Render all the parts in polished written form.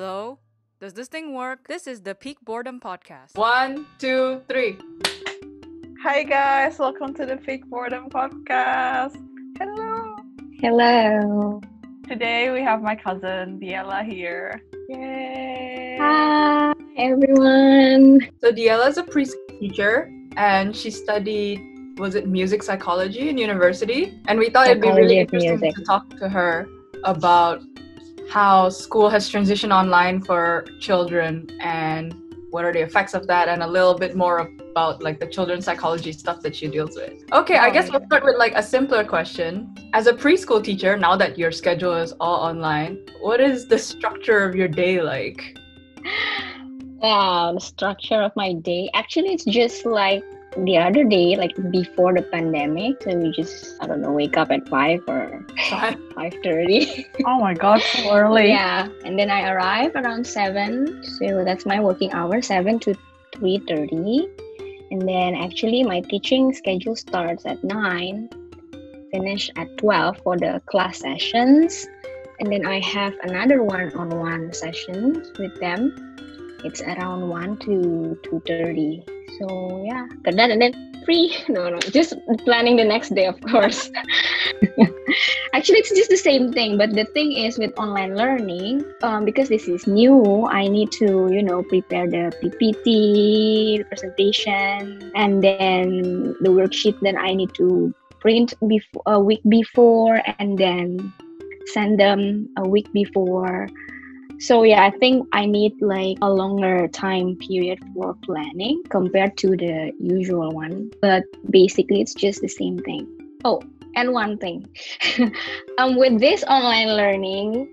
Hello? Does this thing work? This is the Peak Boredom Podcast. 1, 2, 3. Hi guys, welcome to the Peak Boredom Podcast. Hello. Hello. Today we have my cousin Diella here. Yay! Hi, everyone. So Diella is a preschool teacher and she studied, music psychology in university? And we thought it'd be really interesting to talk to her about how school has transitioned online for children and what are the effects of that, and a little bit more about like the children's psychology stuff that she deals with. Okay, I guess we'll start with like a simpler question. As a preschool teacher, now that your schedule is all online, what is the structure of your day like? Wow, the structure of my day. Actually, it's just like the other day, like before the pandemic. So we just, wake up at 5 or 5:30. Oh my god, so early. Yeah, and then I arrive around 7. So that's my working hour, 7 to 3:30. And then actually my teaching schedule starts at 9, finish at 12 for the class sessions. And then I have another one-on-one sessions with them. It's around 1 to 2:30. So yeah, after that and then free. No, just planning the next day, of course. Actually, it's just the same thing. But the thing is with online learning, because this is new, I need to, prepare the PPT, the presentation, and then the worksheet that I need to print a week before and then send them a week before. So yeah, I think I need like a longer time period for planning compared to the usual one. But basically, it's just the same thing. Oh, and one thing. With this online learning,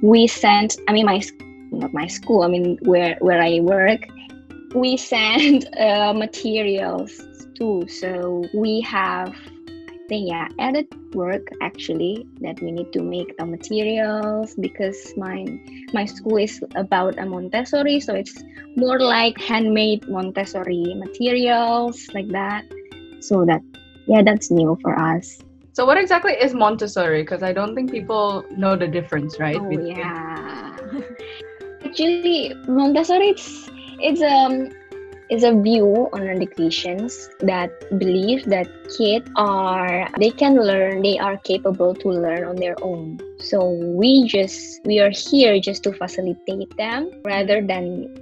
we sent, not my school, where I work, we send materials too. So we have, added work actually that we need to make the materials because my school is about a Montessori, so it's more like handmade Montessori materials like that. So that's new for us. So what exactly is Montessori? Because I don't think people know the difference, right? Oh yeah. Actually, Montessori is a view on educations that believes that kids they are capable to learn on their own. So we are here just to facilitate them rather than,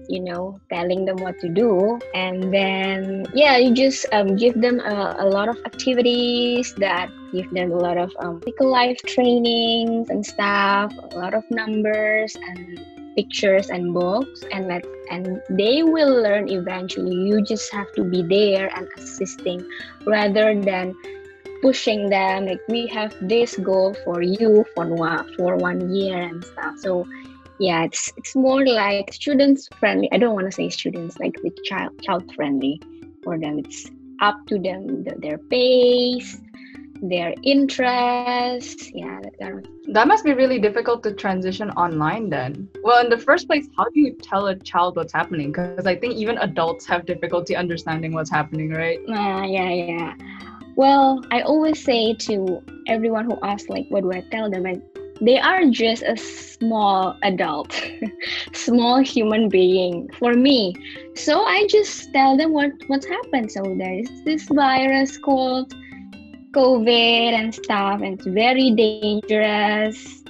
telling them what to do. And then, you just give them a lot of activities that give them a lot of physical life trainings and stuff, a lot of numbers and pictures and books, and they will learn eventually. You just have to be there and assisting rather than pushing them like we have this goal for you for 1 year and stuff. So yeah, it's more like students friendly. I don't want to say students, like the child friendly for them. It's up to them, their pace, their interests. Yeah, that must be really difficult to transition online then. Well, in the first place, how do you tell a child what's happening? Because I think even adults have difficulty understanding what's happening, right? Yeah. Well, I always say to everyone who asks, like, what do I tell them? And they are just a small adult, small human being for me. So I just tell them what's happened. So there is this virus called COVID and stuff, and it's very dangerous.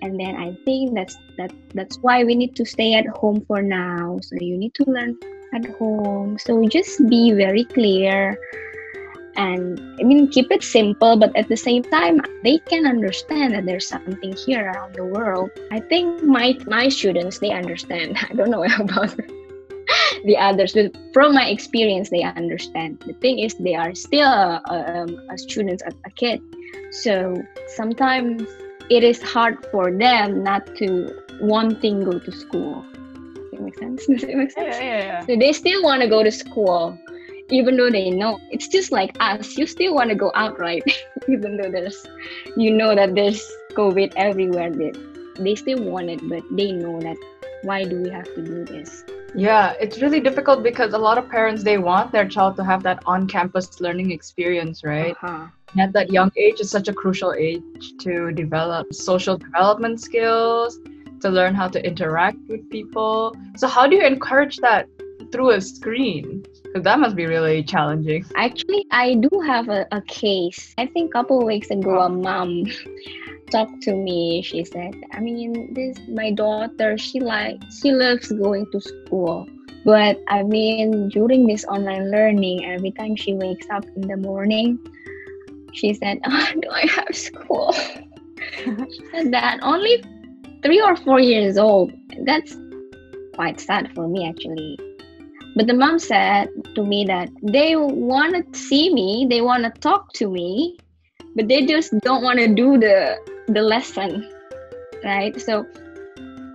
And then I think that's why we need to stay at home for now. So you need to learn at home. So just be very clear and keep it simple, but at the same time they can understand that there's something here around the world. I think my students, they understand. I don't know about the others, but from my experience, they understand. The thing is, they are still a student, a kid. So sometimes it is hard for them not to wanting go to school. Does it make sense? Yeah. So they still want to go to school, even though they know. It's just like us. You still want to go out, right? Even though that there's COVID everywhere. They still want it, but they know that why do we have to do this? Yeah, it's really difficult because a lot of parents, they want their child to have that on-campus learning experience, right? Uh-huh. And at that young age is such a crucial age to develop social development skills, to learn how to interact with people. So how do you encourage that through a screen? Because that must be really challenging. Actually, I do have a case. I think a couple of weeks ago, a mom talked to me. She said, I mean, my daughter, she loves going to school. But I mean, during this online learning, every time she wakes up in the morning, she said, oh, do I have school? She said that only 3 or 4 years old. That's quite sad for me, actually. But the mom said to me that they want to see me, they want to talk to me, but they just don't want to do the lesson, right? So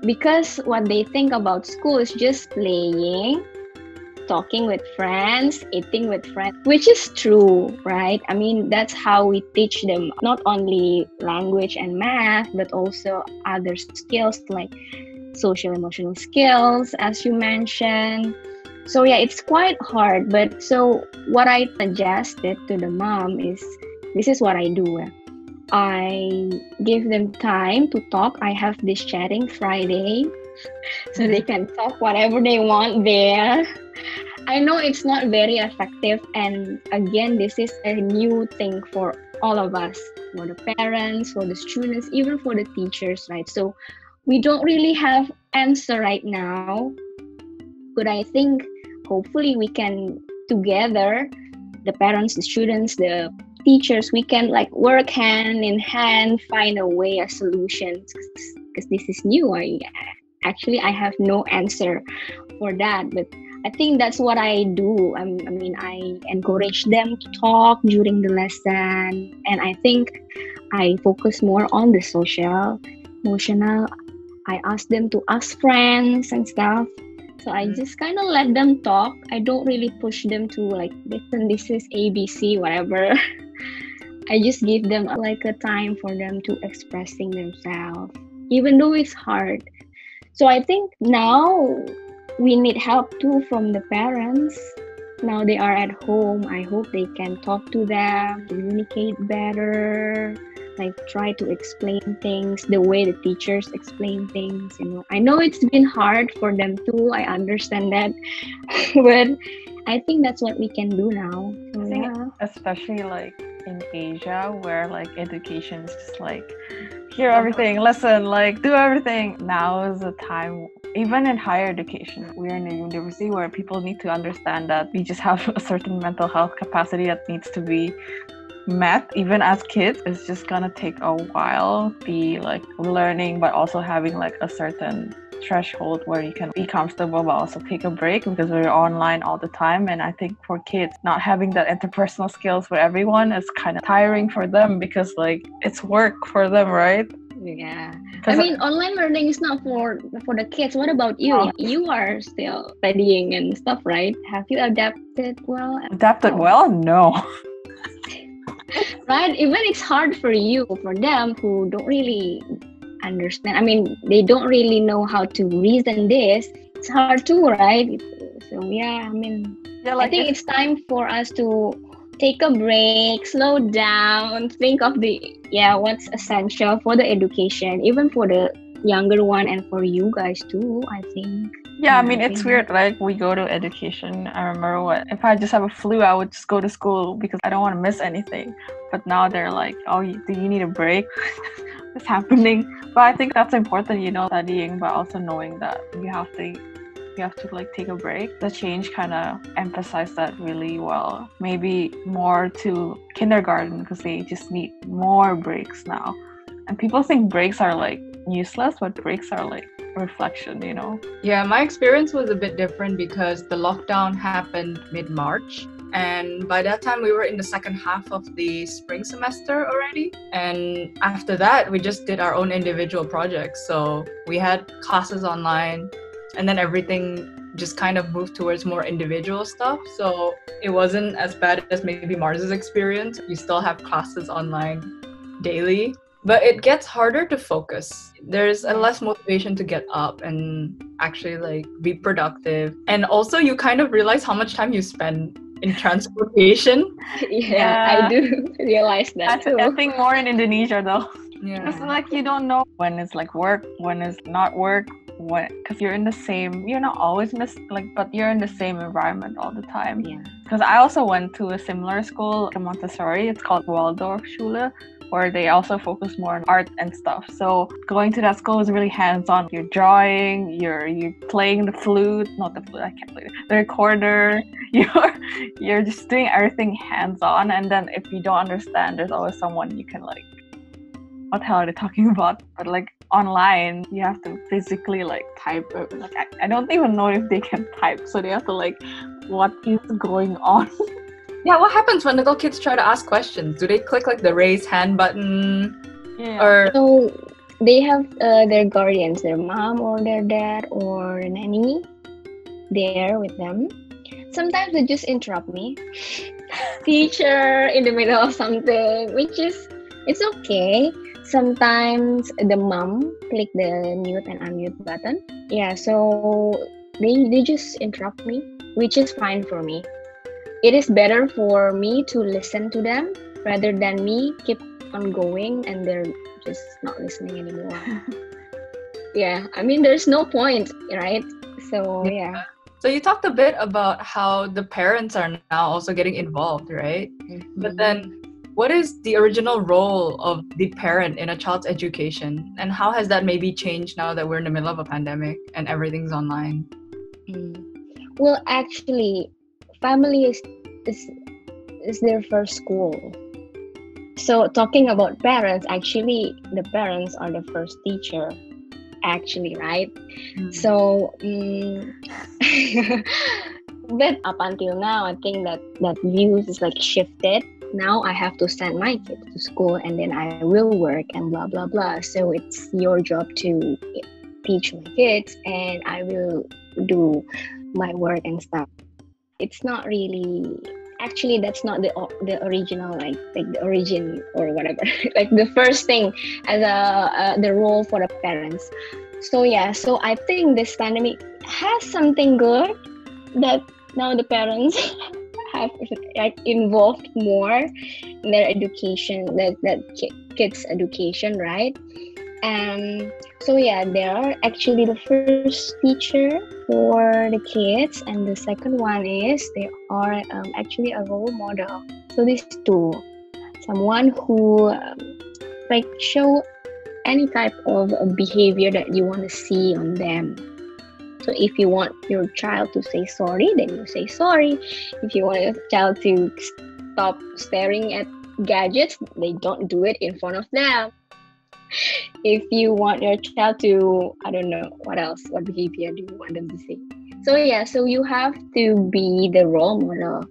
because what they think about school is just playing, talking with friends, eating with friends, which is true, right? I mean, that's how we teach them not only language and math, but also other skills like social emotional skills, as you mentioned. So yeah, it's quite hard. But so what I suggested to the mom is, this is what I do. I give them time to talk. I have this chatting Friday, so they can talk whatever they want there. I know it's not very effective, and again, this is a new thing for all of us, for the parents, for the students, even for the teachers, right? So we don't really have answer right now, but I think hopefully we can together, the parents, the students, the teachers, we can like work hand in hand, find a way, a solution, because this is new. I have no answer for that, but I think that's what I do. I mean, I encourage them to talk during the lesson, and I think I focus more on the social, emotional. I ask them to ask friends and stuff. So I just kind of let them talk. I don't really push them to like, listen, this is ABC, whatever. I just give them like a time for them to expressing themselves, even though it's hard. So I think now we need help too from the parents. Now they are at home. I hope they can talk to them, communicate better, like try to explain things the way the teachers explain things. I know it's been hard for them too. I understand that, but I think that's what we can do now. So, I think especially like in Asia, where like education is just like hear everything, listen, like do everything. Now is the time. Even in higher education, we're in a university where people need to understand that we just have a certain mental health capacity that needs to be met. Even as kids, it's just gonna take a while be like learning, but also having like a certain threshold where you can be comfortable but also take a break, because we're online all the time. And I think for kids, not having that interpersonal skills with everyone is kind of tiring for them, because like it's work for them, right? Yeah, I mean, online learning is not for the kids. What about you? You are still studying and stuff, right? Have you adapted well? No. Right? Even it's hard for you, for them who don't really understand. I mean, they don't really know how to reason this. It's hard too, right? So yeah, I mean, I think it's time for us to take a break, slow down, think of what's essential for the education, even for the younger one and for you guys too, I think. Yeah, I mean, it's weird. Like, we go to education. I remember if I just have a flu, I would just go to school because I don't want to miss anything. But now they're like, oh, do you need a break? What's happening? But I think that's important, studying, but also knowing that you have to like take a break. The change kind of emphasized that really well. Maybe more to kindergarten, because they just need more breaks now. And people think breaks are like useless, but breaks are like reflection. Yeah, my experience was a bit different because the lockdown happened mid-March, and by that time we were in the second half of the spring semester already, and after that we just did our own individual projects. So we had classes online, and then everything just kind of moved towards more individual stuff. So it wasn't as bad as maybe Mars's experience. You still have classes online daily, but it gets harder to focus. There's a less motivation to get up and actually like be productive. And also you kind of realize how much time you spend in transportation. Yeah, I do realize that too. I think more in Indonesia though. Yeah. Because like you don't know when it's like work, when it's not work, because you're not always in this but you're in the same environment all the time. Yeah. Because I also went to a similar school in Montessori. It's called Waldorfschule, where they also focus more on art and stuff. So going to that school is really hands-on. You're drawing, you're playing the flute, not the flute, I can't play it, the recorder. You're just doing everything hands-on, and then if you don't understand, there's always someone you can like, what the hell are they talking about? But like online, you have to physically like type. Like I don't even know if they can type, so they have to like, what is going on? Yeah, what happens when little kids try to ask questions? Do they click like the raise hand button? Yeah. Or So they have their guardians, their mom or their dad or a nanny there with them. Sometimes they just interrupt me, teacher, in the middle of something, which is, it's okay. Sometimes the mom click the mute and unmute button. Yeah, so they just interrupt me, which is fine for me. It is better for me to listen to them rather than me keep on going and they're just not listening anymore. Yeah, I mean, there's no point, right? So yeah. So you talked a bit about how the parents are now also getting involved, right? Mm-hmm. But then what is the original role of the parent in a child's education? And how has that maybe changed now that we're in the middle of a pandemic and everything's online? Well, actually, family is their first school. So talking about parents, actually, the parents are the first teacher. Actually, right? So, but up until now, I think that views is like shifted. Now I have to send my kids to school and then I will work and blah blah blah. So it's your job to teach my kids and I will do my work and stuff. It's not really, actually that's not the original like the origin or whatever like the first thing as the role for the parents. So yeah, so I think this pandemic has something good that now the parents have like involved more in their education, that kids education, right? And so yeah, they are actually the first teacher for the kids, and the second one is they are actually a role model. So these two, someone who like show any type of behavior that you want to see on them. So if you want your child to say sorry, then you say sorry. If you want your child to stop staring at gadgets, they don't do it in front of them. If you want your child to, I don't know, what behavior do you want them to see? So yeah, so you have to be the role model.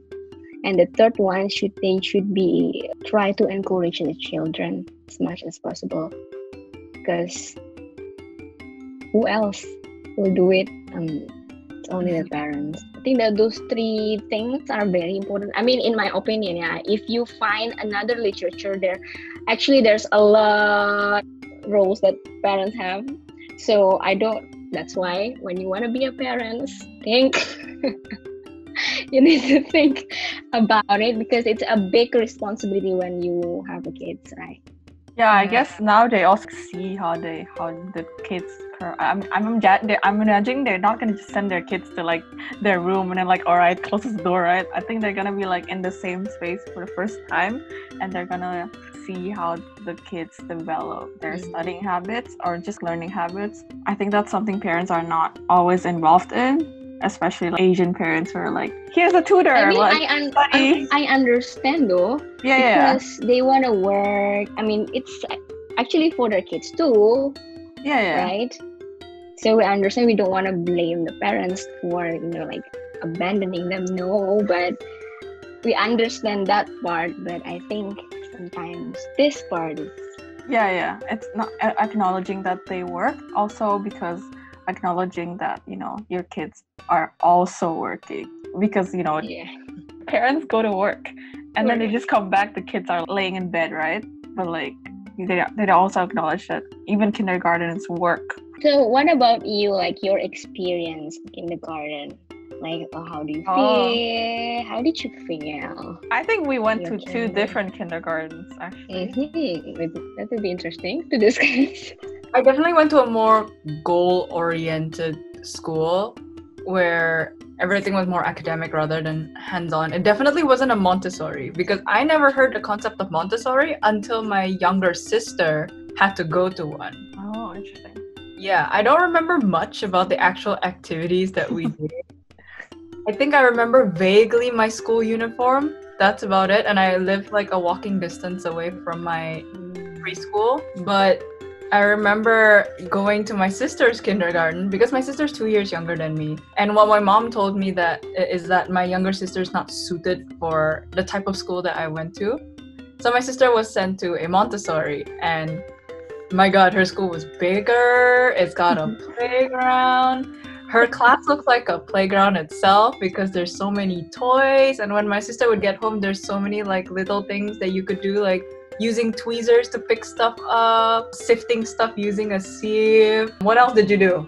And the third one should be try to encourage the children as much as possible. Because who else will do it? It's only the parents. I think that those three things are very important. I mean, in my opinion, yeah. If you find another literature there, actually there's a lot roles that parents have. So that's why when you want to be a parent, think you need to think about it because it's a big responsibility when you have a kids, right? Yeah, I guess now they also see how the kids. I'm imagining they're not gonna just send their kids to like their room and then like, all right, close the door, right? I think they're gonna be like in the same space for the first time, and they're gonna see how the kids develop their studying habits or just learning habits. I think that's something parents are not always involved in. Especially like Asian parents who are like, here's a tutor. I mean, like, I understand though. Yeah, because they want to work. I mean, it's actually for their kids too. Yeah. Right? So we understand we don't want to blame the parents for, like abandoning them. No, but we understand that part. But I think sometimes this part is... Yeah. It's not acknowledging that they work. Also because acknowledging that your kids are also working because parents go to work and then they just come back, the kids are laying in bed, right? But like they also acknowledge that even kindergarten is work. So what about you, like your experience in the garden? Like, how do you feel? How did you feel? I think we went to Your two journey. different kindergartens, actually. That would be interesting to discuss. I definitely went to a more goal-oriented school where everything was more academic rather than hands-on. It definitely wasn't a Montessori because I never heard the concept of Montessori until my younger sister had to go to one. Oh, interesting. Yeah, I don't remember much about the actual activities that we did. I think I remember vaguely my school uniform. That's about it. And I lived like a walking distance away from my preschool. But I remember going to my sister's kindergarten because my sister's 2 years younger than me. And what my mom told me that is that my younger sister's not suited for the type of school that I went to. So my sister was sent to a Montessori, and my God, her school was bigger. It's got a playground. Her class looks like a playground itself because there's so many toys. And when my sister would get home, there's so many like little things that you could do, like using tweezers to pick stuff up, sifting stuff using a sieve. What else did you do?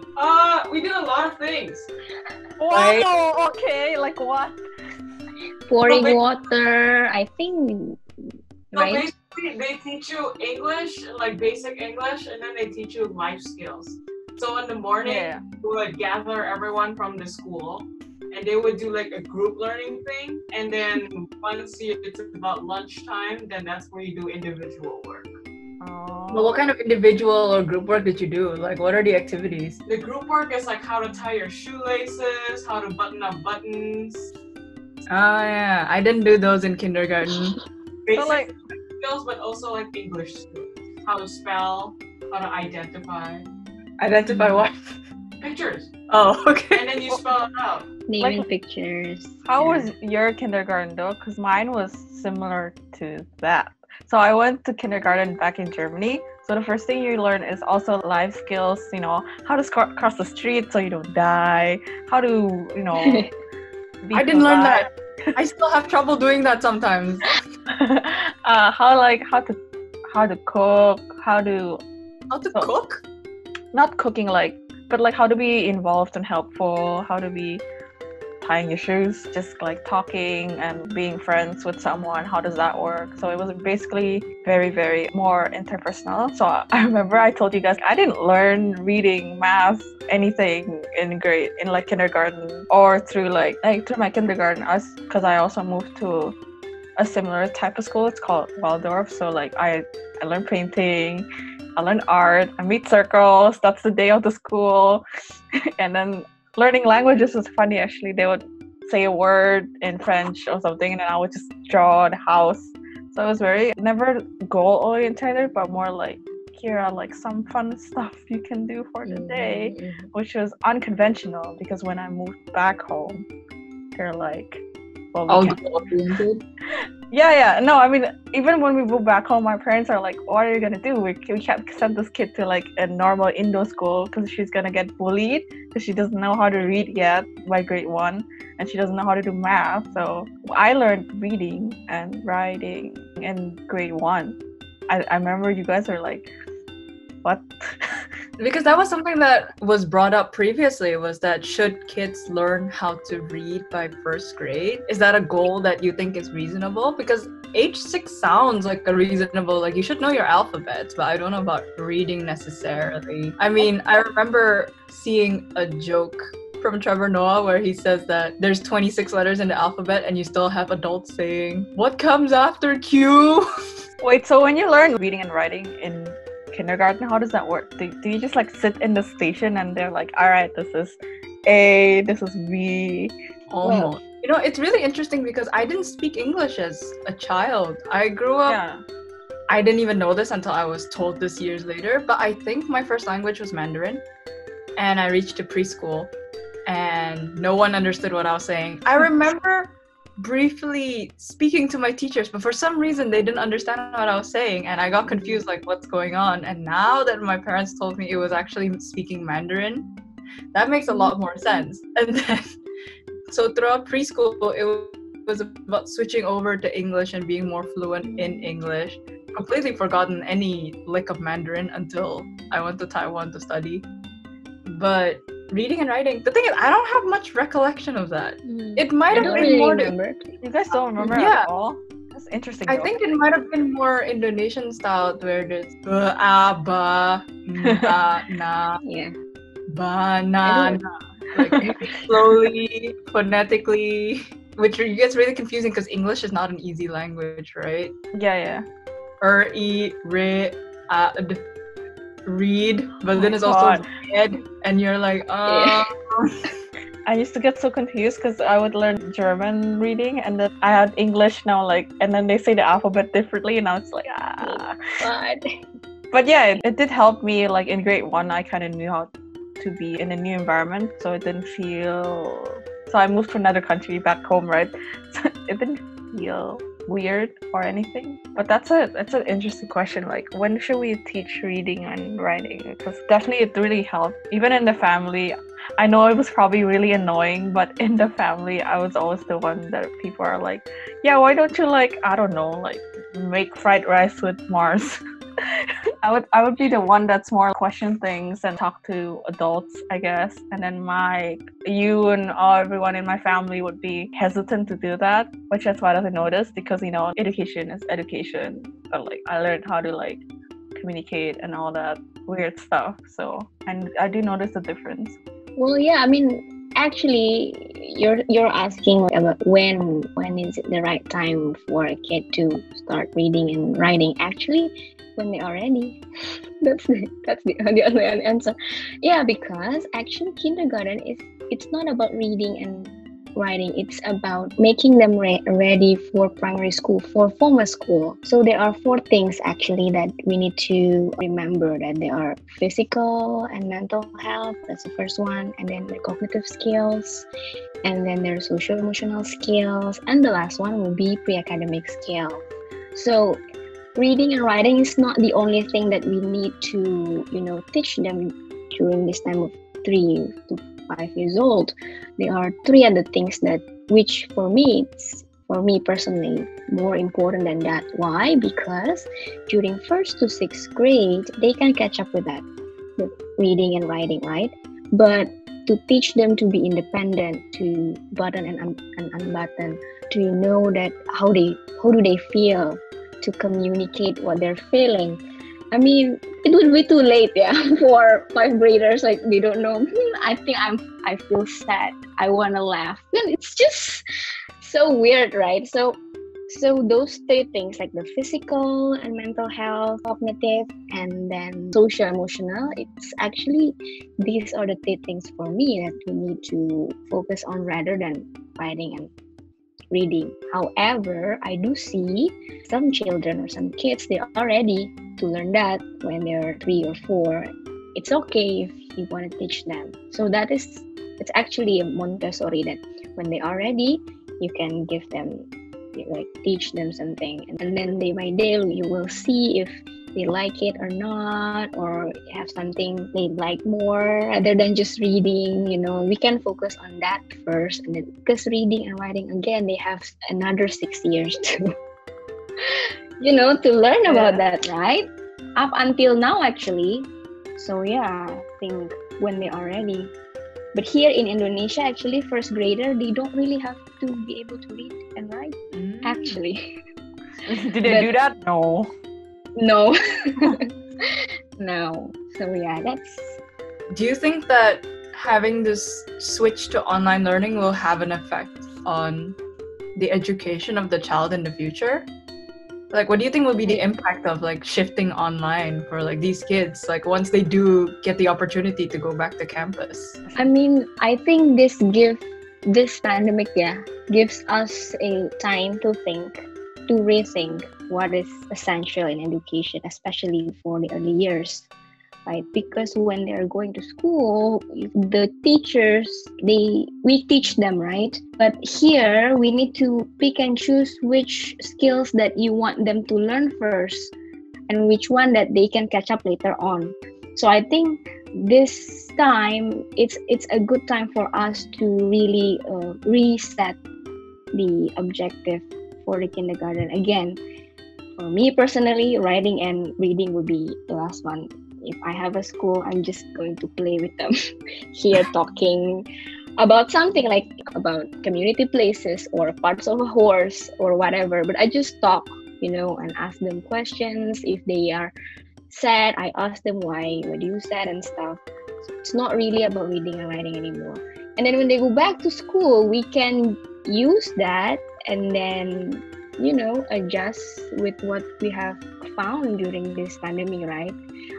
We did a lot of things. Wow, okay, like what? Pouring water, I think, So right? basically, they teach you English, like basic English, and then they teach you life skills. So in the morning, we would gather everyone from the school, and they would do like a group learning thing. And then once it's about lunchtime, then that's where you do individual work. Well, what kind of individual or group work did you do? Like, what are the activities? The group work is like how to tie your shoelaces, how to button up buttons. Oh yeah, I didn't do those in kindergarten. Basic So like, skills, but also like English skills. How to spell, how to identify. Identify what? Pictures. Oh, okay. And then you spell it out. Naming like- pictures. how was your kindergarten though? Because mine was similar to that. So I went to kindergarten back in Germany. So the first thing you learn is also life skills, how to cross the street so you don't die, how to, be I didn't learn polite. that. I still have trouble doing that sometimes. How to cook, how to How to Oh. cook? not cooking but how to be involved and helpful, how to be tying your shoes, just like talking and being friends with someone, how does that work? So it was basically very, very more interpersonal. So I remember I told you guys I didn't learn reading, math, anything in kindergarten or through through my kindergarten, because I also moved to a similar type of school. It's called Waldorf. So I learned painting, I learned art, I made circles. That's the day of the school. And then learning languages was funny actually. They would say a word in French or something, and then I would just draw the house. So it was very never goal oriented, but more like, here are some fun stuff you can do for the day, which was unconventional because when I moved back home, they're like, well, we All can't. goal-oriented. Yeah. No, I mean, even when we moved back home, my parents are like, what are you going to do? We can't send this kid to a normal Indo school because she's going to get bullied because she doesn't know how to read yet by grade 1 and she doesn't know how to do math. So I learned reading and writing in grade 1. I remember you guys are like, what? Because that was something that was brought up previously, was that should kids learn how to read by first grade? Is that a goal that you think is reasonable? Because age 6 sounds like a reasonable, you should know your alphabet, but I don't know about reading necessarily. I mean, I remember seeing a joke from Trevor Noah where he says that there's 26 letters in the alphabet and you still have adults saying, what comes after Q? Wait, so when you learn reading and writing in kindergarten, how does that work? Do you just sit in the station and they're like, all right, this is A, this is B? Almost. It's really interesting because I didn't speak English as a child. I grew up, I didn't even know this until I was told this years later, but I think my first language was Mandarin, and I reached a preschool and no one understood what I was saying. I remember briefly speaking to my teachers, but for some reason they didn't understand what I was saying, and I got confused, what's going on. And now that my parents told me it was actually speaking Mandarin, that makes a lot more sense. And then so throughout preschool it was about switching over to English and being more fluent in English. Completely forgotten any lick of Mandarin until I went to Taiwan to study. But reading and writing. The thing is, I don't have much recollection of that. It might have been really more. remember. You guys don't remember Yeah. at all? That's interesting. I though. think it might have been more Indonesian style, where there's ba, na, Yeah. banana, like slowly, phonetically, which gets really confusing because English is not an easy language, right? Yeah. E, re, read, but then it's God. also read, and you're like, Yeah. I used to get so confused because I would learn German reading and then I had English now, like, and then they say the alphabet differently, and I was like, God. But yeah, it did help me. Like in grade 1, I kind of knew how to be in a new environment, so it didn't feel. So I moved to another country back home, right? So it didn't feel weird or anything. But that's an interesting question. Like, when should we teach reading and writing? Because definitely it really helped. Even in the family, I know it was probably really annoying, but in the family, I was always the one that people are like, yeah, why don't you, like, I don't know, like, make fried rice with Mars? I would be the one that's more question things and talk to adults, I guess. And then you and everyone in my family would be hesitant to do that, which is what I noticed, because education is education. But like I learned how to like communicate and all that weird stuff. So, and I do notice the difference. Well, yeah, I mean, actually, you're asking about when is it the right time for a kid to start reading and writing. Actually, when they are ready. That's the only answer. Yeah, because actually kindergarten it's not about reading and writing. It's about making them ready for primary school, for formal school. So there are 4 things actually that we need to remember, that there are physical and mental health. That's the first one. And then the cognitive skills. And then there's social emotional skills. And the last one will be pre-academic skills. So reading and writing is not the only thing that we need to, teach them during this time of 3 to 5 years old. There are 3 other things which for me personally, more important than that. Why? Because during 1st to 6th grade, they can catch up with that, with reading and writing, right? But to teach them to be independent, to button and unbutton, to know that how do they feel, to communicate what they're feeling. I mean, it would be too late, yeah, for 5 graders. Like, they don't know. I think I feel sad. I want to laugh. Then it's just so weird, right? So those 3 things, like the physical and mental health, cognitive, and then social emotional, it's actually, these are the 3 things for me that we need to focus on rather than writing and reading. However, I do see some children or some kids, they are ready to learn that when they're 3 or 4. It's okay if you want to teach them. So it's actually a Montessori, that when they are ready, you can give them, like, teach them something, and then day by day you will see if they like it or not, or have something they like more rather than just reading. We can focus on that first, and then, because reading and writing, again, they have another 6 years to to learn about that, right? Up until now, actually. So yeah, I think when they are ready. But here in Indonesia, actually, 1st grader, they don't really have to be able to read and write, actually. Did they do that? No. No. No. So yeah, that's... Do you think that having this switch to online learning will have an effect on the education of the child in the future? Like, what do you think will be the impact of, like, shifting online for, like, these kids, like, once they do get the opportunity to go back to campus? I mean, I think this pandemic, gives us a time to think, to rethink what is essential in education, especially for the early years, right? Because when they're going to school, the teachers, we teach them, right? But here we need to pick and choose which skills that you want them to learn first, and which one that they can catch up later on. So I think this time it's a good time for us to really reset the objective for the kindergarten. Again, For me personally, writing and reading would be the last one. If I have a school, I'm just going to play with them here talking about something like about community places or parts of a horse or whatever. But I just talk, and ask them questions. If they are sad, I ask them why, what do you sad and stuff. So it's not really about reading and writing anymore. And then when they go back to school, we can use that and then adjust with what we have found during this pandemic, right?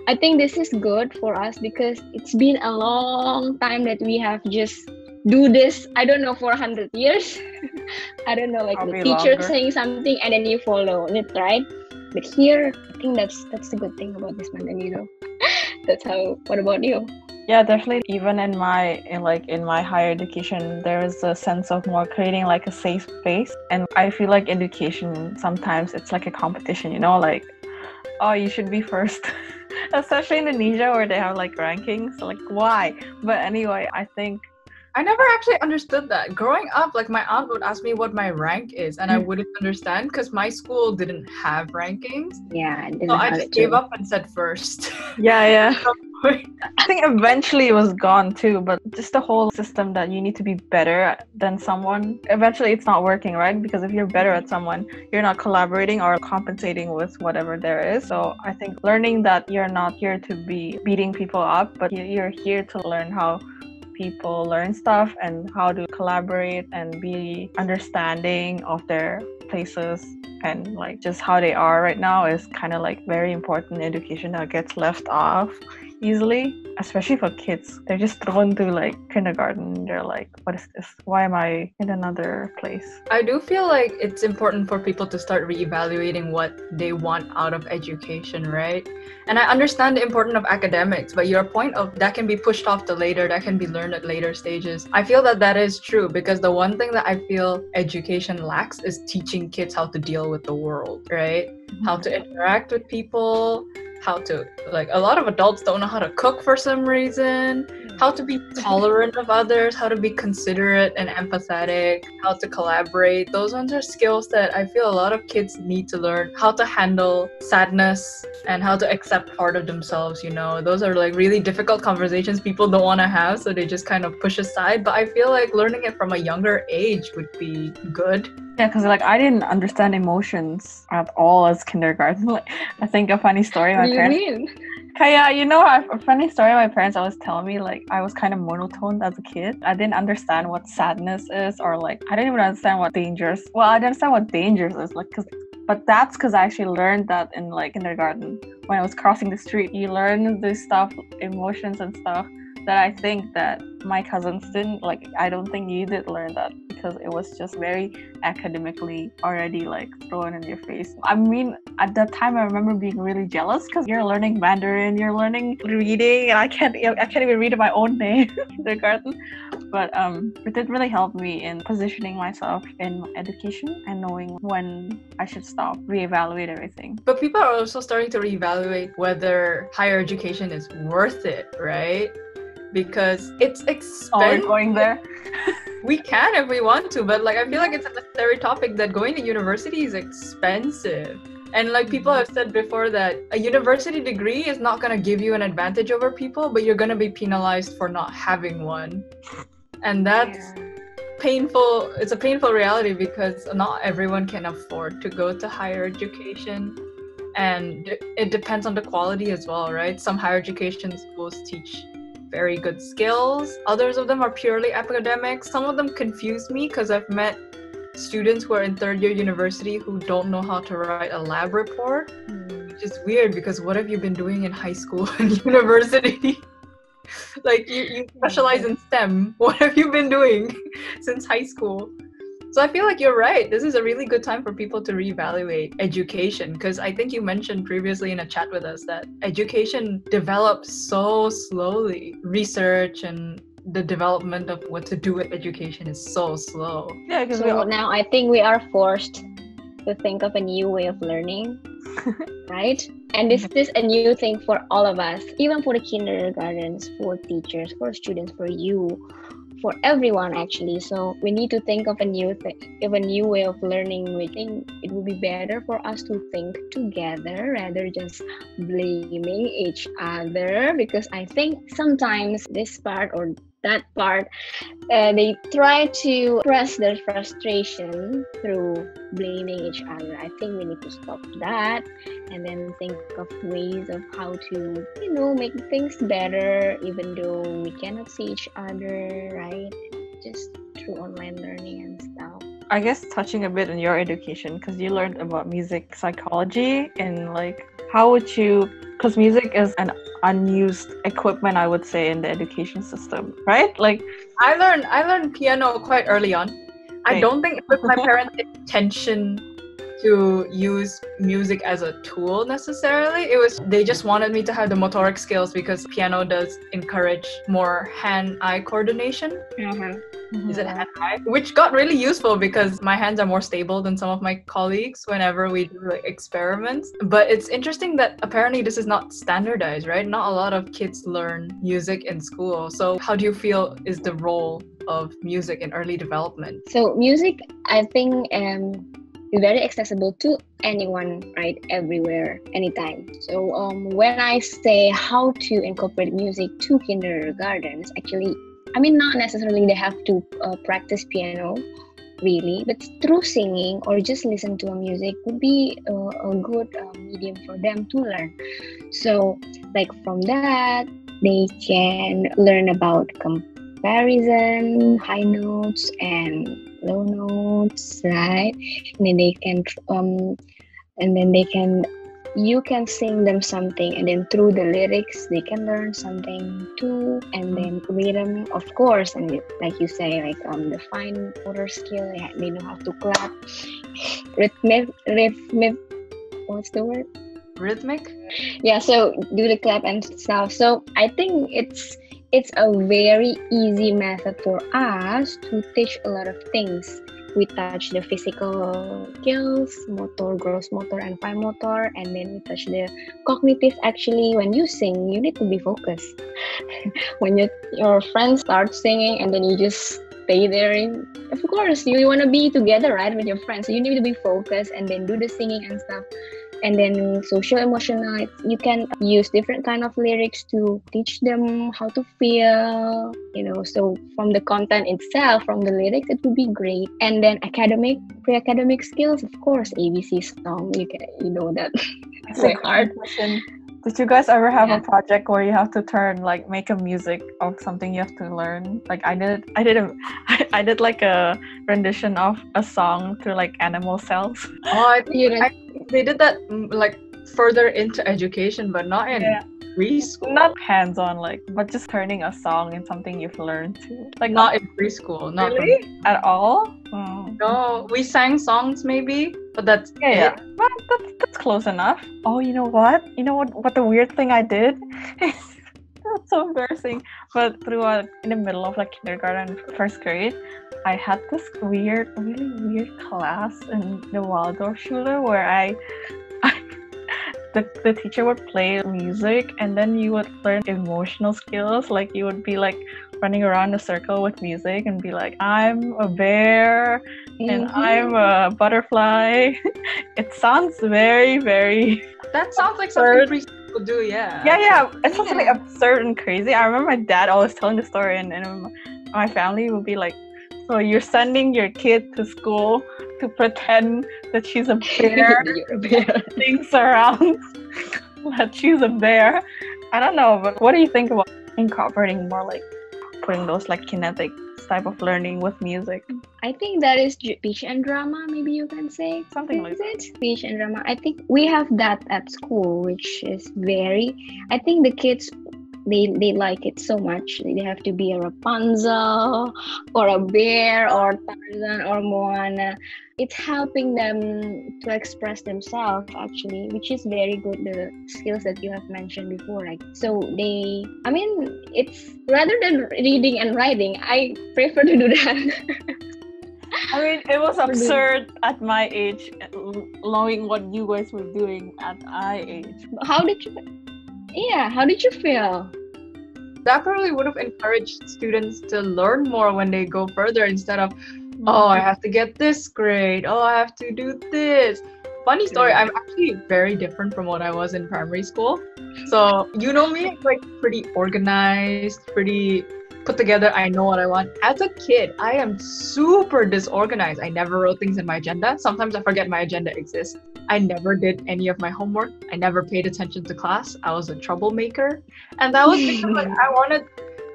I think this is good for us because it's been a long time that we have just do this, I don't know, for 100 years. I don't know, like probably the teacher longer. Saying something and then you follow it, right? But here, I think that's the good thing about this pandemic, That's how. What about you? Yeah, definitely. Even in my higher education, there is a sense of more creating like a safe space. And I feel like education, sometimes it's like a competition, like, oh, you should be first. Especially in Indonesia where they have like rankings. Like, why? But anyway, I think I never actually understood that. Growing up, like my aunt would ask me what my rank is, and I wouldn't understand because my school didn't have rankings. Yeah, so I just gave up and said first. Yeah. I think eventually it was gone too, but just the whole system that you need to be better than someone, eventually it's not working, right? Because if you're better at someone, you're not collaborating or compensating with whatever there is. So I think learning that you're not here to be beating people up, but you're here to learn how people learn stuff and how to collaborate and be understanding of their places and like just how they are right now is kind of like very important education that gets left off easily, especially for kids. They're just thrown to like kindergarten. They're like, what is this? Why am I in another place? I do feel like it's important for people to start reevaluating what they want out of education, right? And I understand the importance of academics, but your point of that can be pushed off to later, that can be learned at later stages. I feel that is true because the one thing that I feel education lacks is teaching kids how to deal with the world, right? How to interact with people, how to, like, a lot of adults don't know how to cook for some reason, how to be tolerant of others, how to be considerate and empathetic, how to collaborate. Those ones are skills that I feel a lot of kids need to learn. How to handle sadness and how to accept part of themselves, Those are like really difficult conversations people don't want to have, so they just kind of push aside. But I feel like learning it from a younger age would be good. Yeah, because like I didn't understand emotions at all as kindergarten. Like, I think a funny story. What do you mean? Kaya, a funny story my parents always tell me, like I was kind of monotone as a kid. I didn't understand what sadness is, or like I didn't even understand what dangers. Well, I didn't understand what dangers is, like, but that's because I actually learned that in like kindergarten when I was crossing the street. You learn this stuff, emotions and stuff that I think that my cousins didn't. Like, I don't think you did learn that because it was just very academically already like thrown in your face. I mean, at that time I remember being really jealous because you're learning Mandarin, you're learning reading, and I can't even read my own name in kindergarten. But it did really help me in positioning myself in education and knowing when I should stop, reevaluate everything. But people are also starting to reevaluate whether higher education is worth it, right? Because it's expensive. Oh, we're going there? We can if we want to, but like I feel like it's a necessary topic that going to university is expensive. And like people have said before that a university degree is not going to give you an advantage over people, but you're going to be penalized for not having one. And that's painful. It's a painful reality because not everyone can afford to go to higher education. And it depends on the quality as well, right? Some higher education schools teach very good skills. Others of them are purely academic. Some of them confuse me because I've met students who are in third year university who don't know how to write a lab report, which is weird because what have you been doing in high school and university? Like you specialize in STEM. What have you been doing since high school? So I feel like you're right. This is a really good time for people to reevaluate education because I think you mentioned previously in a chat with us that education develops so slowly. Research and the development of what to do with education is so slow. Yeah, because now I think we are forced to think of a new way of learning, right? And this is a new thing for all of us, even for the kindergartens, for teachers, for students, for you, for everyone actually. So we need to think of a new way of learning. We think it would be better for us to think together rather just blaming each other, because I think sometimes this part or that part, they try to express their frustration through blaming each other. I think we need to stop that and then think of ways of how to, make things better, even though we cannot see each other, right? Just through online learning and stuff. I guess touching a bit on your education, because you learned about music psychology, and like, how would you, because music is an unused equipment, I would say, in the education system, right? Like, I learned piano quite early on. I don't think it was my parents' intention to use music as a tool necessarily. They just wanted me to have the motoric skills, because piano does encourage more hand-eye coordination. Is it hand-eye? Which got really useful because my hands are more stable than some of my colleagues whenever we do like experiments. But it's interesting that apparently this is not standardized, right? Not a lot of kids learn music in school. So how do you feel is the role of music in early development? So music, I think, is very accessible to anyone, right? Everywhere, anytime. So when I say how to incorporate music to kindergartens, actually, I mean, not necessarily they have to practice piano, really, but through singing or just listen to a music would be a good medium for them to learn. So, like from that, they can learn about comparison, high notes and low notes, right? And then you can sing them something, and then through the lyrics they can learn something too. And then rhythm, of course, and like you say, like the fine motor skill, they know how to clap, rhythmic, what's the word? Rhythmic? Yeah, so do the clap and stuff. So I think it's a very easy method for us to teach a lot of things. We touch the physical skills, motor, gross motor, and fine motor, and then we touch the cognitive. Actually, when you sing, you need to be focused. When your friends start singing and then you just stay there, of course, you want to be together, right, with your friends. So you need to be focused and then do the singing and stuff. And then social emotional, you can use different kind of lyrics to teach them how to feel, so from the content itself, from the lyrics, it would be great. And then pre-academic skills, of course, ABC song, you know that. It's like art. Did you guys ever have a project where you have to make a music of something you have to learn? Like I did like a rendition of a song to like animal cells. Oh, I think they did that like further into education, but not in preschool. Not hands-on, but just turning a song in something you've learned to. Like not in preschool. Not really? At all? Oh. No, we sang songs maybe, but that's it. But that's close enough. Oh, you know what? What the weird thing I did? That's so embarrassing. But in the middle of kindergarten, first grade, I had this really weird class in the Waldorfschule where the teacher would play music, and then you would learn emotional skills. Like you would be running around a circle with music and be like, I'm a bear and I'm a butterfly. It sounds very, very... That sounds like something preschool would do, yeah. Yeah. It's something absurd and crazy. I remember my dad always telling the story, and my family would be like, so you're sending your kid to school to pretend that she's a bear, things around that she's a bear. I don't know, but what do you think about incorporating more putting those kinetic type of learning with music? I think that is speech and drama, maybe you can say. Something like that. Speech and drama. I think we have that at school, which is I think the kids, they like it so much. They have to be a Rapunzel or a bear or Tarzan or Moana. It's helping them to express themselves, actually, which is very good, the skills that you have mentioned before. It's rather than reading and writing, I prefer to do that. It was absurd at my age, knowing what you guys were doing at my age. How did you feel? That probably would have encouraged students to learn more when they go further instead of, oh, I have to get this grade. Oh, I have to do this. Funny story, I'm actually very different from what I was in primary school. So, you know me, like pretty organized, pretty put together. I know what I want. As a kid, I am super disorganized. I never wrote things in my agenda. Sometimes I forget my agenda exists. I never did any of my homework. I never paid attention to class. I was a troublemaker. And that was because like, I wanted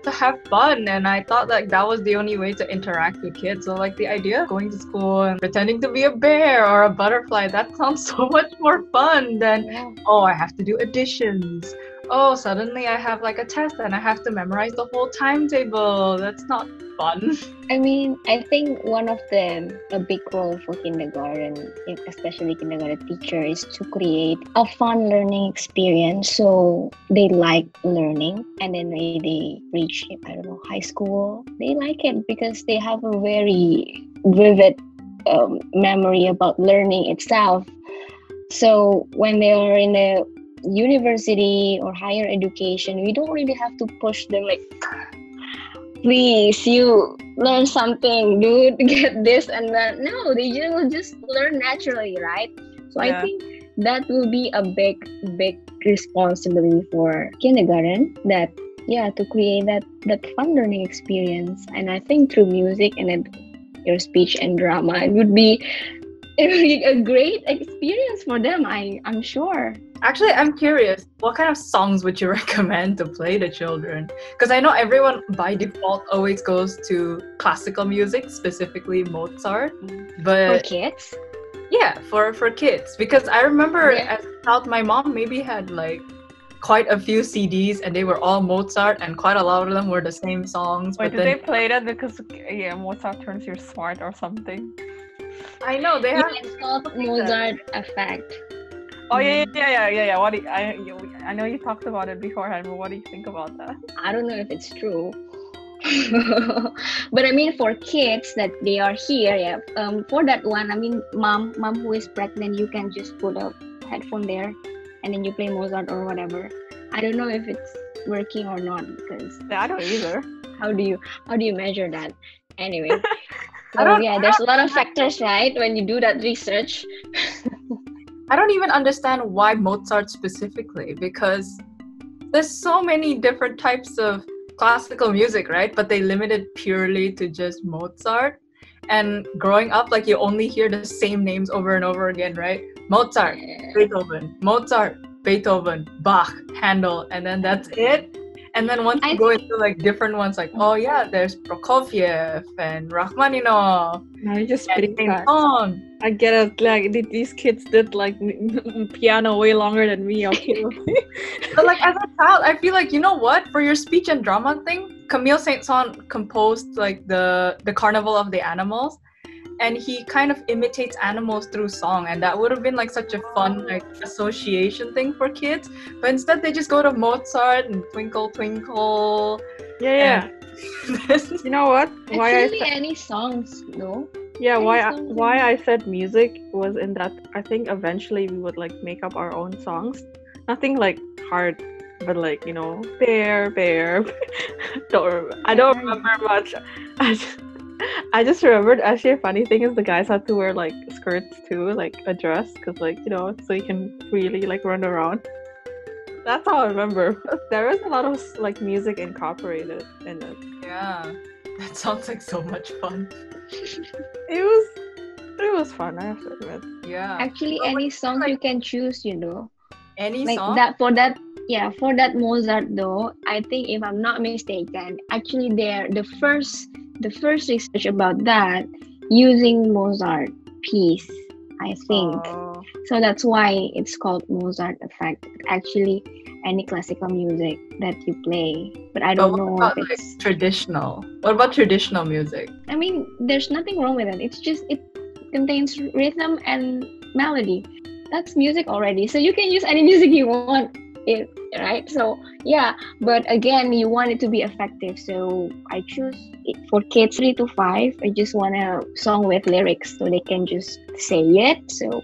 to have fun, and I thought like that was the only way to interact with kids. So like the idea of going to school and pretending to be a bear or a butterfly, that sounds so much more fun than oh, I have to do additions. Oh, suddenly I have like a test and I have to memorize the whole timetable. That's not fun. I mean, I think one of a big role for kindergarten, especially kindergarten teacher, is to create a fun learning experience. So they like learning, and then they reach, I don't know, high school. They like it because they have a very vivid memory about learning itself. So when they are in a university or higher education, we don't really have to push them like, please, you learn something, dude, get this and that. No, they will just learn naturally, right? So I think that will be a big responsibility for kindergarten, that to create that fun learning experience. And I think through music and then your speech and drama, it would be a great experience for them, I'm sure. Actually, I'm curious, what kind of songs would you recommend to play to children? Because I know everyone by default always goes to classical music, specifically Mozart. But for kids? Yeah, for kids. Because I remember as a child, my mom maybe had like quite a few CDs and they were all Mozart, and quite a lot of them were the same songs. Wait, did they play that because Mozart turns you smart or something? I know they have. It's called Mozart effect. Oh yeah. What I know you talked about it beforehand, but what do you think about that? I don't know if it's true. But I mean, for kids that they are here, for that one, I mean, mom who is pregnant, you can just put a headphone there and then you play Mozart or whatever. I don't know if it's working or not, because I don't either. How do you measure that? Anyway. So there's a lot of factors, right, when you do that research. I don't even understand why Mozart specifically, because there's so many different types of classical music, right? But they limit it purely to just Mozart. And growing up, like you only hear the same names over and over again, right? Mozart, Beethoven, Mozart, Beethoven, Bach, Handel, and then that's it. And then once you go into like different ones, like there's Prokofiev and Rachmaninoff. No, you're just spitting facts. I get it. Like these kids did like piano way longer than me. Okay. But like as a child, I feel like, you know what? For your speech and drama thing, Camille Saint-Saëns composed like the Carnival of the Animals, and he kind of imitates animals through song, and that would have been like such a fun like association thing for kids. But instead they just go to Mozart and Twinkle Twinkle. Yeah. You know what? Any songs, no? Yeah, why I said music was in that I think eventually we would like make up our own songs. Nothing like hard, but like, you know, bear. I don't remember much. I just remembered, actually a funny thing is the guys had to wear like skirts too, like a dress, because like, you know, so you can really like run around. That's how I remember. There is a lot of like music incorporated in it. Yeah, that sounds like so much fun. It was fun, I have to admit. Yeah. Actually, any song you can choose, you know. Any like song? For that Mozart though, I think if I'm not mistaken, actually the first research about that using Mozart piece, I think. So that's why it's called Mozart effect. Actually, any classical music that you play, but I don't know if it's like traditional. What about traditional music? I mean, there's nothing wrong with it. It's just it contains rhythm and melody. That's music already. So you can use any music you want. Right? So yeah, but again, you want it to be effective. So I choose it for kids 3 to 5. I just want a song with lyrics so they can just say it. So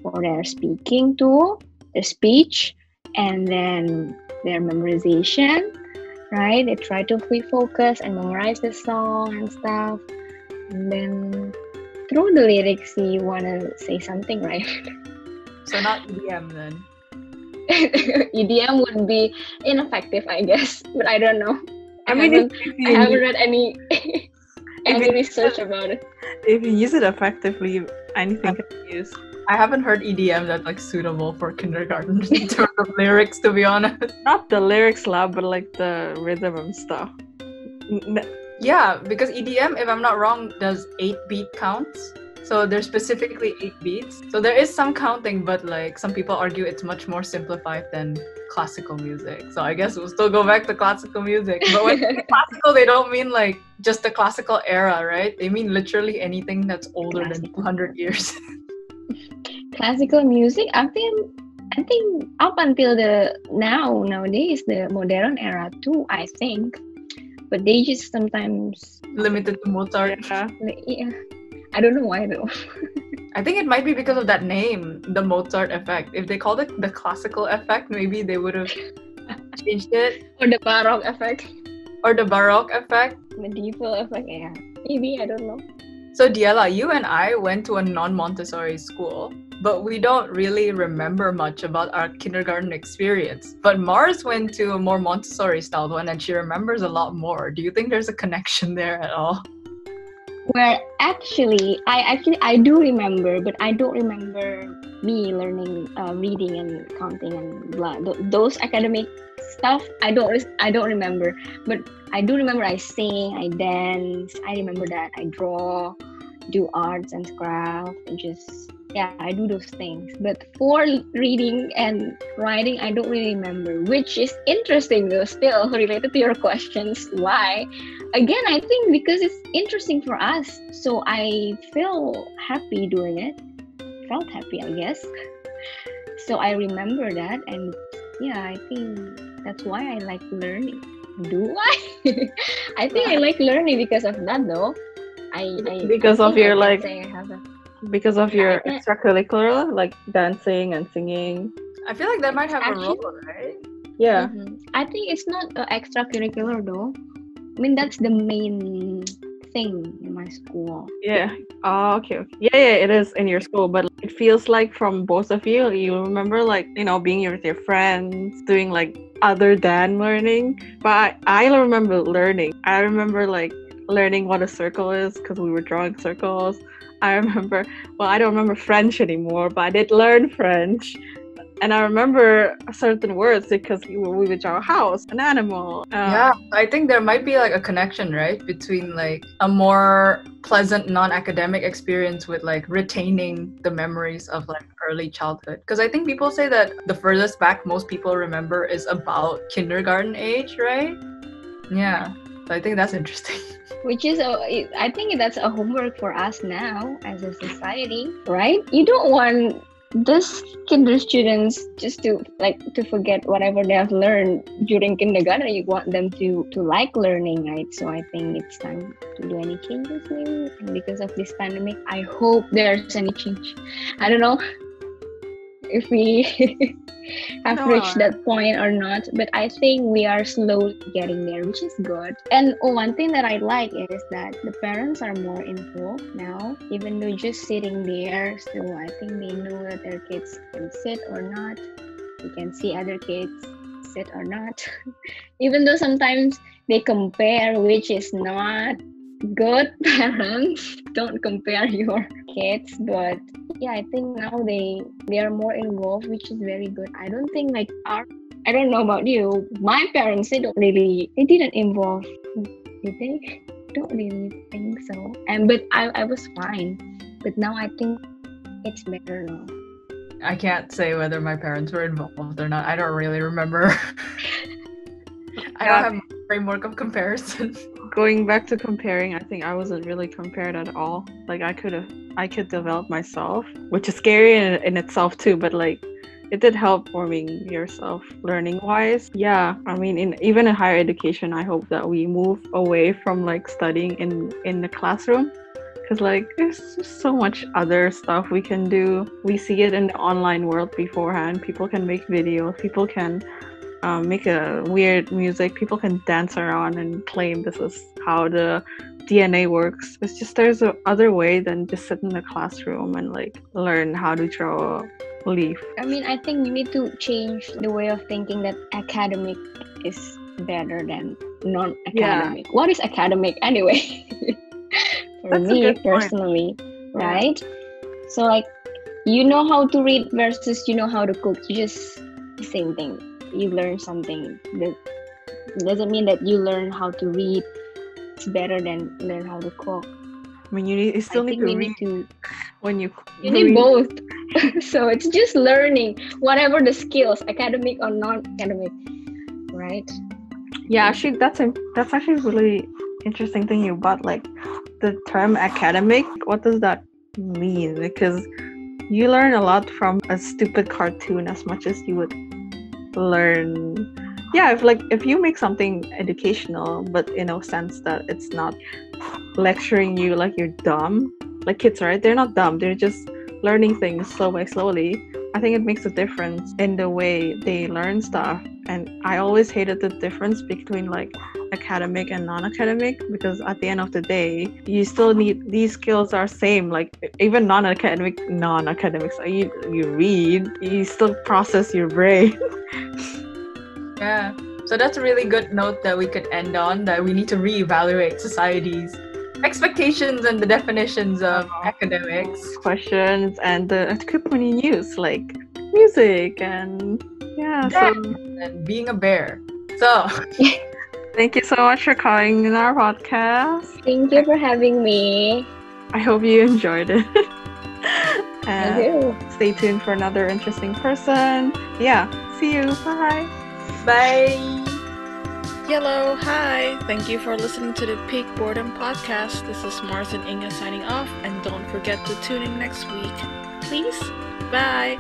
for their speaking too, their speech, and then their memorization. right? They try to focus and memorize the song and stuff. And then through the lyrics, you want to say something, right? So not EDM then. EDM would be ineffective, I guess, but I don't know. I I haven't read any any research about it. If you use it effectively, anything can be used. I haven't heard EDM that's like suitable for kindergarten in terms of lyrics, to be honest. Not the lyrics lab, but like the rhythm and stuff. Yeah, because EDM, if I'm not wrong, does 8-beat counts. So there's specifically 8 beats. So there is some counting, but like some people argue it's much more simplified than classical music. So I guess we'll still go back to classical music. But when they say classical, they don't mean like just the classical era, right? They mean literally anything that's older than 200 years. Classical music, I think up until nowadays the modern era too, I think. But they just sometimes limited to Mozart. Yeah. I don't know why though. I think it might be because of that name, the Mozart effect. If they called it the classical effect, maybe they would have changed it. Or the Baroque effect. Or the Baroque effect. Medieval effect, yeah. Maybe, I don't know. So Diella, you and I went to a non-Montessori school, but we don't really remember much about our kindergarten experience. But Mars went to a more Montessori style one and she remembers a lot more. Do you think there's a connection there at all? Well, I do remember, but I don't remember me learning reading and counting and blah. Those academic stuff, I don't remember. But I do remember I sing, I dance. I remember that I draw, do arts and craft, and just I do those things. But for reading and writing, I don't really remember, which is interesting though. Still related to your questions, why? Again, I think because it's interesting for us, so I feel happy doing it. Felt happy, I guess. So I remember that, and I think that's why I like learning. Do I? I think I like learning because of that, though. Because of your because of your extracurricular, like dancing and singing. I feel like that might have a role, right? Yeah. Mm-hmm. I think it's not extracurricular though. I mean, that's the main thing in my school. Yeah. Oh, okay. Yeah, it is in your school, but it feels like from both of you, you remember like, being with your friends, doing like other than learning. But I remember learning. I remember like learning what a circle is because we were drawing circles. I remember, I don't remember French anymore, but I did learn French. And I remember certain words because we would draw a house, an animal. Yeah, I think there might be like a connection, right? Between like a more pleasant non-academic experience with like retaining the memories of like early childhood. Because I think people say that the furthest back most people remember is about kindergarten age, right? Yeah, so I think that's interesting. Which is, I think that's a homework for us now as a society, right? You don't want these kinder students just to forget whatever they have learned during kindergarten. You want them to like learning, right? So I think it's time to do any changes maybe. And because of this pandemic, I hope there's any change. I don't know if we have reached that point or not, but I think we are slowly getting there, which is good. And one thing that I like is that the parents are more involved now, even though just sitting there. So I think they know that their kids can sit or not. They can see other kids sit or not. Even though sometimes they compare, which is not good. Parents, don't compare your kids, but I think now they are more involved, which is very good. I don't think like I don't know about you, my parents, they didn't involve, did they? Don't really think so. But I was fine, but now I think it's better now. I can't say whether my parents were involved or not. I don't really remember. I don't have a framework of comparison. Going back to comparing, I think I wasn't really compared at all. Like I could develop myself, which is scary in itself too, but like it did help forming yourself learning wise. Yeah, I mean, even in higher education, I hope that we move away from like studying in the classroom, because like there's just so much other stuff we can do. We see it in the online world beforehand. People can make videos, people can make a weird music, people can dance around and claim this is how the DNA works. It's just there's a other way than just sit in the classroom and like learn how to draw a leaf. I mean, I think you need to change the way of thinking that academic is better than non-academic. Yeah. What is academic anyway? For me personally, right? So like, you know how to read versus you know how to cook. You just the same thing. You learn something. That doesn't mean that you learn how to read. It's better than learn how to cook. I mean, you still need to read when you need both. So it's just learning whatever the skills, academic or non-academic, right? Yeah, actually, that's actually a really interesting thing about like the term academic. What does that mean? Because you learn a lot from a stupid cartoon as much as you would learn. Yeah, if you make something educational, but in a sense that it's not lecturing you like you're dumb, like kids, right? They're not dumb. They're just learning things slowly. I think it makes a difference in the way they learn stuff. And I always hated the difference between like academic and non-academic, because at the end of the day, you still need, these skills are same. Like even non-academics, so you read, you still process your brain. Yeah. So that's a really good note that we could end on, that we need to reevaluate society's expectations and the definitions of academics, questions, and the equipment you use, like music and and being a bear. So thank you so much for coming in our podcast. Thank you for having me. I hope you enjoyed it. I do. Stay tuned for another interesting person. Yeah, see you. Bye. Bye. Hello, hi. Thank you for listening to the Peak Boredom Podcast. This is Mars and Inga signing off, and don't forget to tune in next week. Please. Bye.